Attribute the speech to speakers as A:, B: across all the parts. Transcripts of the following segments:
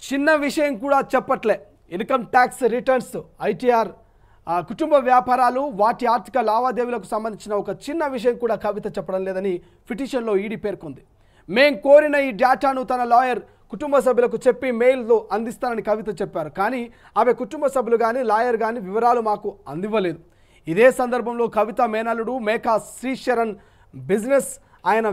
A: చిన్న విషయం కూడా చెప్పట్లే ఇన్కమ్ ట్యాక్స్ రిటర్న్స్ ఐటీఆర్ కుటుంబ వ్యాపారాలు వాటి ఆర్థిక లావాదేవీలకు సంబంధించిన ఒక చిన్న విషయం కూడా కవిత చెప్పడం లేదని పిటిషన్లో ఈడీ పేర్కొంది. మేం కోరిన ఈ డేటాను తన లాయర్ కుటుంబ సభ్యులకు చెప్పి మెయిల్లో అందిస్తానని కవిత చెప్పారు. కానీ ఆమె కుటుంబ సభ్యులు కానీ లాయర్ కానీ వివరాలు మాకు అందివ్వలేదు. ఇదే సందర్భంలో కవిత మేనల్లుడు మేకా శ్రీశరణ్ బిజినెస్ ఆయన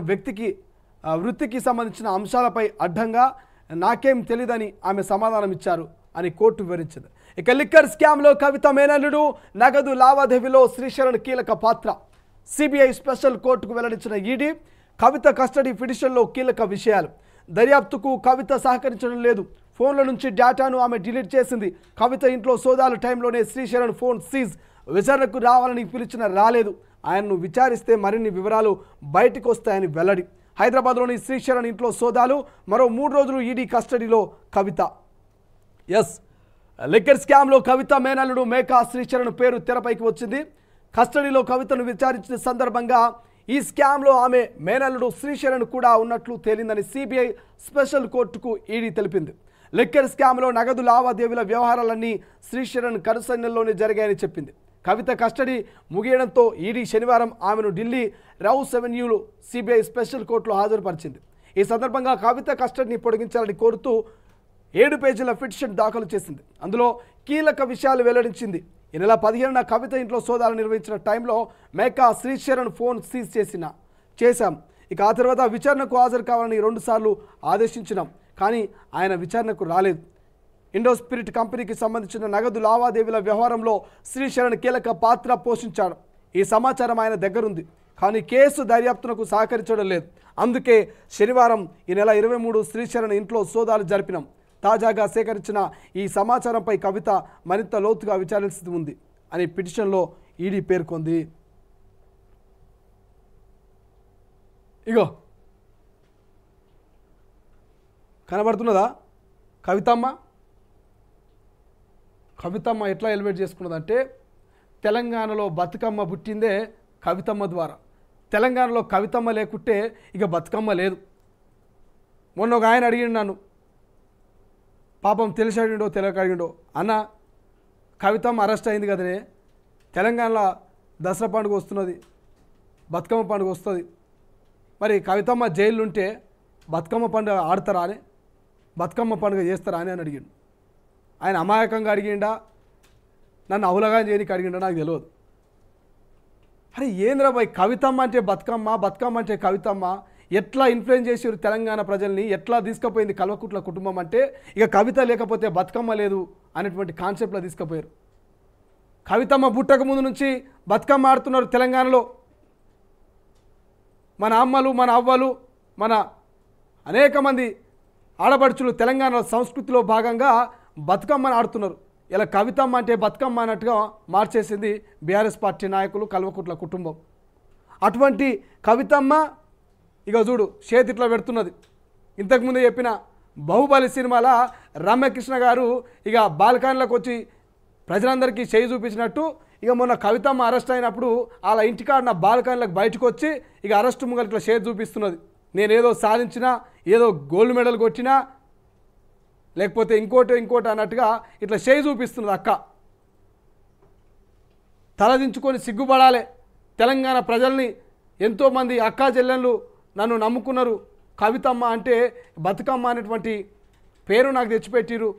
A: వృత్తికి సంబంధించిన అంశాలపై అడ్డంగా నాకేం తెలియదని ఆమె సమాధానం ఇచ్చారు అని కోర్టు వివరించింది. ఇక లిక్కర్ స్కామ్లో కవిత మేనల్లుడు నగదు లావాదేవీలో శ్రీశరణ్ కీలక పాత్ర. సిబిఐ స్పెషల్ కోర్టుకు వెల్లడించిన ఈడీ కవిత కస్టడీ పిటిషన్లో కీలక విషయాలు. దర్యాప్తుకు కవిత సహకరించడం లేదు. ఫోన్ల నుంచి డేటాను ఆమె డిలీట్ చేసింది. కవిత ఇంట్లో సోదాల టైంలోనే శ్రీశరణ్ ఫోన్ సీజ్. విచారణకు రావాలని పిలిచిన రాలేదు. ఆయన్ను విచారిస్తే మరిన్ని వివరాలు బయటకు వస్తాయని వెల్లడి. హైదరాబాద్లోని శ్రీశరణ్ ఇంట్లో సోదాలు. మరో 3 రోజులు ఈడీ కస్టడీలో కవిత. లిక్కర్ స్కామ్లో కవిత మేనల్లుడు మేకా శ్రీశరణ్ పేరు తెరపైకి వచ్చింది. కస్టడీలో కవితను విచారించిన సందర్భంగా ఈ స్కామ్లో ఆమె మేనల్లుడు శ్రీశరణ్ కూడా ఉన్నట్లు తేలిందని సిబిఐ స్పెషల్ కోర్టుకు ఈడీ తెలిపింది. లిక్కర్ స్కామ్లో నగదు లావాదేవీల వ్యవహారాలన్నీ శ్రీశరణ్ కనుసన్నల్లోనే జరిగాయని చెప్పింది. కవిత కస్టడీ ముగియడంతో ఈడీ శనివారం ఆమెను ఢిల్లీ రౌస్ అవెన్యూలో సిబిఐ స్పెషల్ కోర్టులో హాజరుపరిచింది. ఈ సందర్భంగా కవిత కస్టడీని పొడిగించాలని కోరుతూ 7 పేజీల పిటిషన్ దాఖలు చేసింది. అందులో కీలక విషయాలు వెల్లడించింది. ఈ నెల 15న కవిత ఇంట్లో సోదాలు నిర్వహించిన టైంలో మేకా శ్రీశరణ్ ఫోన్ సీజ్ చేశాం. ఇక ఆ తర్వాత విచారణకు హాజరు కావాలని 2 సార్లు ఆదేశించినాం. కానీ ఆయన విచారణకు రాలేదు. ఇండోస్పిరిట్ కంపెనీకి సంబంధించిన నగదు లావాదేవీల వ్యవహారంలో శ్రీశరణ్ కీలక పాత్ర పోషించాడు. ఈ సమాచారం ఆయన దగ్గరుంది. కానీ కేసు దర్యాప్తునకు సహకరించడం లేదు. అందుకే శనివారం ఈ నెల 23 శ్రీశరణ్ ఇంట్లో సోదాలు జరిపినాం. తాజాగా సేకరించిన ఈ సమాచారంపై కవిత మరింత లోతుగా విచారించాల్సి ఉంది అని పిటిషన్లో ఈడీ పేర్కొంది. ఇగో కనబడుతున్నదా కవితమ్మ ఎట్లా ఎలివేట్ చేసుకున్నదంటే తెలంగాణలో బతుకమ్మ పుట్టిందే కవితమ్మ ద్వారా. తెలంగాణలో కవితమ్మ లేకుంటే ఇక బతుకమ్మ లేదు. మొన్న ఒక ఆయన అడిగిండు నన్ను, పాపం తెలిసి అడిగిండో తెలియక అడిగిండో, అన్న కవితమ్మ అరెస్ట్ అయింది కదనే, తెలంగాణలో దసరా పండుగ వస్తున్నది, బతుకమ్మ పండుగ వస్తుంది, మరి కవితమ్మ జైలు ఉంటే బతుకమ్మ పండుగ ఆడతారా అని, బతుకమ్మ పండుగ చేస్తారా అని అడిగిండు. ఆయన అమాయకంగా అడిగిండా నన్ను అవులగా చేయడానికి అడిగిండా నాకు తెలియదు. అరే ఏంద్రా భయ్, కవితమ్మ అంటే బతుకమ్మ, బతుకమ్మ అంటే కవితమ్మ, ఎట్లా ఇన్ఫ్లుయెన్స్ చేసారు తెలంగాణ ప్రజల్ని, ఎట్లా తీసుకుపోయింది కల్వకుట్ల కుటుంబం అంటే ఇక కవిత లేకపోతే బతుకమ్మ లేదు అనేటువంటి కాన్సెప్ట్లో తీసుకుపోయారు. కవితమ్మ పుట్టక ముందు నుంచి బతుకమ్మ ఆడుతున్నారు తెలంగాణలో. మన అమ్మలు, మన అవ్వలు, మన అనేక మంది ఆడపడుచులు తెలంగాణ సంస్కృతిలో భాగంగా బతుకమ్మని ఆడుతున్నారు. ఇలా కవితమ్మ అంటే బతుకమ్మ అన్నట్టుగా మార్చేసింది బీఆర్ఎస్ పార్టీ నాయకులు, కల్వకుట్ల కుటుంబం. అటువంటి కవితమ్మ ఇక చూడు చేతిట్లో పెడుతున్నది. ఇంతకుముందు చెప్పిన బాహుబలి సినిమాలో రమ్యకృష్ణ గారు ఇక బాల్కనీలకు వచ్చి ప్రజలందరికీ చేయి చూపించినట్టు ఇక మొన్న కవితమ్మ అరెస్ట్ అయినప్పుడు వాళ్ళ ఇంటికాడిన బాల్కనీలకు బయటకు వచ్చి ఇక అరెస్ట్ ముంగలు ఇట్లా చేతి చూపిస్తున్నది. నేనేదో సాధించినా, ఏదో గోల్డ్ మెడల్ కొట్టినా, లేకపోతే ఇంకోటి అన్నట్టుగా ఇట్లా చేయి చూపిస్తున్నది. అక్క తలదించుకొని సిగ్గుపడాలి. తెలంగాణ ప్రజల్ని ఎంతోమంది అక్కా చెల్లెళ్ళు నన్ను నమ్ముకున్నారు. కవితమ్మ అంటే బతుకమ్మ అనేటువంటి పేరు నాకు తెచ్చిపెట్టిరు.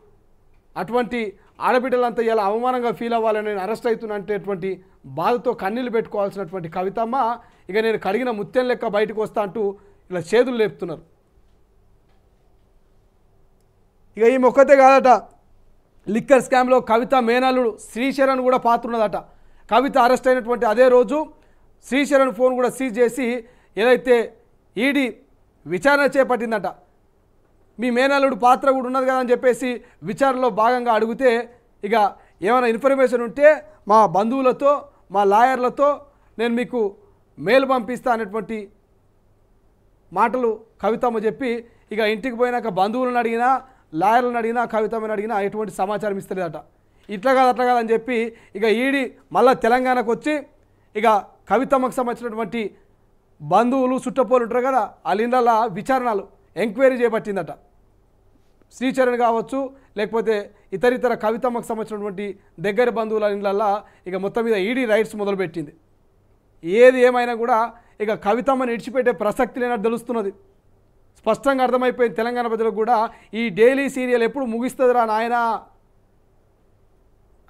A: అటువంటి ఆడబిడ్డలంతా ఇలా అవమానంగా ఫీల్ అవ్వాలని నేను అరెస్ట్ అవుతున్నటువంటి బాధతో కన్నీళ్ళు పెట్టుకోవాల్సినటువంటి కవితమ్మ ఇక నేను కడిగిన ముత్యం లెక్క బయటకు వస్తా అంటూ ఇలా చేతులు లేపుతున్నారు. ఇక ఈ మొక్కతే కాదట, లిక్కర్ స్కామ్లో కవిత మేనల్లుడు శ్రీశరణ్ కూడా పాత్ర ఉన్నదట. కవిత అరెస్ట్ అయినటువంటి అదే రోజు శ్రీశరణ్ ఫోన్ కూడా సీజ్ చేసి ఏదైతే ఈడీ విచారణ చేపట్టిందట. మీ మేనల్లుడు పాత్ర కూడా ఉన్నది కదా అని చెప్పేసి విచారణలో భాగంగా అడిగితే ఇక ఏమైనా ఇన్ఫర్మేషన్ ఉంటే మా బంధువులతో, మా లాయర్లతో నేను మీకు మెయిల్ పంపిస్తా అనేటువంటి మాటలు కవితమ్మ చెప్పి ఇక ఇంటికి పోయినాక బంధువులను అడిగినా, లాయర్లను అడిగినా, కవితమ్మని అడిగినా ఎటువంటి సమాచారం ఇస్తలేదట. ఇట్లా కాదు అట్లా కాదని చెప్పి ఇక ఈడీ మళ్ళీ తెలంగాణకు వచ్చి ఇక కవితమ్మకు సంబంధించినటువంటి బంధువులు చుట్టపోలు ఉంటారు కదా, వాళ్ళ ఇళ్ళ విచారణలు ఎంక్వైరీ చేపట్టిందట. శ్రీచరణ్ కావచ్చు, లేకపోతే ఇతరితర కవితమ్మకు సంబంధించినటువంటి దగ్గర బంధువుల ఇళ్ళల్లో ఇక మొత్తం మీద ఈడీ రైట్స్ మొదలుపెట్టింది. ఏది ఏమైనా కూడా ఇక కవితమ్మని ఇడిచిపెట్టే ప్రసక్తి లేనట్టు తెలుస్తున్నది. స్పష్టంగా అర్థమైపోయింది తెలంగాణ ప్రజలకు కూడా, ఈ డైలీ సీరియల్ ఎప్పుడు ముగిస్తుందిరా నాయనా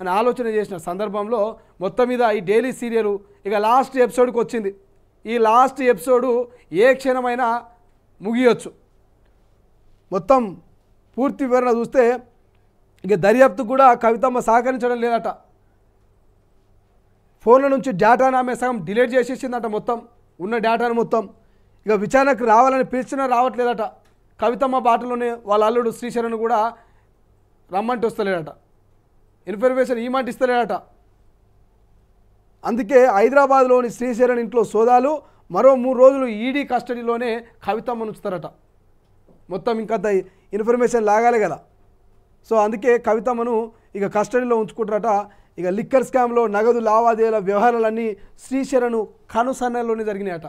A: అని ఆలోచన చేసిన సందర్భంలో మొత్తం మీద ఈ డైలీ సీరియల్ ఇక లాస్ట్ ఎపిసోడ్కి వచ్చింది. ఈ లాస్ట్ ఎపిసోడు ఏ క్షణమైనా ముగియొచ్చు. మొత్తం పూర్తి వివరణ చూస్తే ఇక దర్యాప్తు కూడా కవితమ్మ సహకరించడం లేదట. ఫోన్ల నుంచి డేటాను ఆమె సగం డిలీట్ చేసేసిందట. మొత్తం ఉన్న డేటాను మొత్తం ఇక విచారణకు రావాలని పిలిచినా రావట్లేదట. కవితమ్మ బాటలోనే వాళ్ళ అల్లుడు శ్రీశరణ్ కూడా రమ్మంటే వస్తలేడట, ఇన్ఫర్మేషన్ ఈమంటే ఇస్తలేడట. అందుకే హైదరాబాద్లోని శ్రీశరణ్ ఇంట్లో సోదాలు, మరో 3 రోజులు ఈడీ కస్టడీలోనే కవితమ్మను ఉంచుతారట. మొత్తం ఇంకా ఇన్ఫర్మేషన్ లాగాలి కదా. సో అందుకే కవితమ్మను ఇక కస్టడీలో ఉంచుకుంటారట. ఇక లిక్కర్ స్కామ్లో నగదు లావాదేవీల వ్యవహారాలన్నీ శ్రీశరణ్ కనుసన్నల్లోనే జరిగినాయట.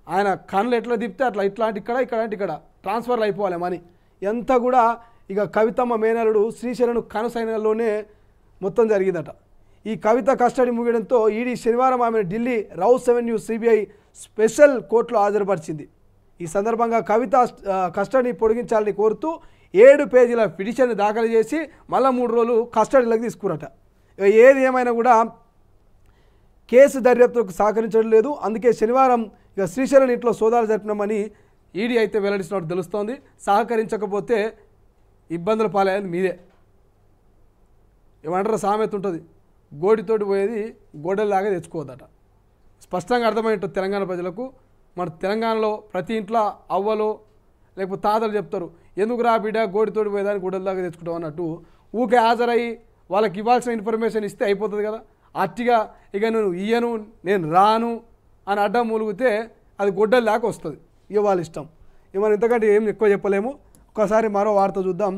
A: ఆయన కనులు ఎట్లా తిప్పితే అట్లా ఇట్లాంటి ఇక్కడ ట్రాన్స్ఫర్లు అయిపోవాలి మనీ ఎంత కూడా. ఇక కవితమ్మ మేనలుడు శ్రీశరణ్ కనుసైనలోనే మొత్తం జరిగిందట. ఈ కవిత కస్టడీ ముగియడంతో ఈడీ శనివారం ఆమెను Delhi rows avenue CBI special కోర్టులో హాజరుపరిచింది. ఈ సందర్భంగా కవిత కస్టడీ పొడిగించాలని కోరుతూ 7 పేజీల పిటిషన్ దాఖలు చేసి మళ్ళీ 3 రోజులు కస్టడీలోకి తీసుకురట. ఏది ఏమైనా కూడా కేసు దర్యాప్తుకు సహకరించడం లేదు. అందుకే శనివారం ఇక శ్రీశరణ్ ఇంట్లో సోదాలు జరిపినామని ఈడీ అయితే వెల్లడించినట్టు తెలుస్తోంది. సహకరించకపోతే ఇబ్బందుల పాలయ్యేది మీదే. ఏమంటారు సామెత ఉంటుంది, గోడితోటి పోయేది గోడల్లాగా తెచ్చుకోవద్దట. స్పష్టంగా అర్థమైంటుంది తెలంగాణ ప్రజలకు. మన తెలంగాణలో ప్రతి ఇంట్లో అవ్వలో లేకపోతే తాతలు చెప్తారు, ఎందుకు రా బిడ్డ గోడితోటి పోయేదాన్ని గోడల్లాగా తెచ్చుకుంటాం అన్నట్టు. ఊకే హాజరయ్యి వాళ్ళకి ఇవ్వాల్సిన ఇన్ఫర్మేషన్ ఇస్తే అయిపోతుంది కదా. అట్టిగా ఇక నేను రాను అని అడ్డం మూలుగితే అది గొడ్డల్లాగా వస్తుంది. ఇక వాళ్ళ ఇష్టం. ఇక మనం ఇంతకంటే ఏం ఎక్కువ చెప్పలేము. ఒకసారి మరో వార్త చూద్దాం.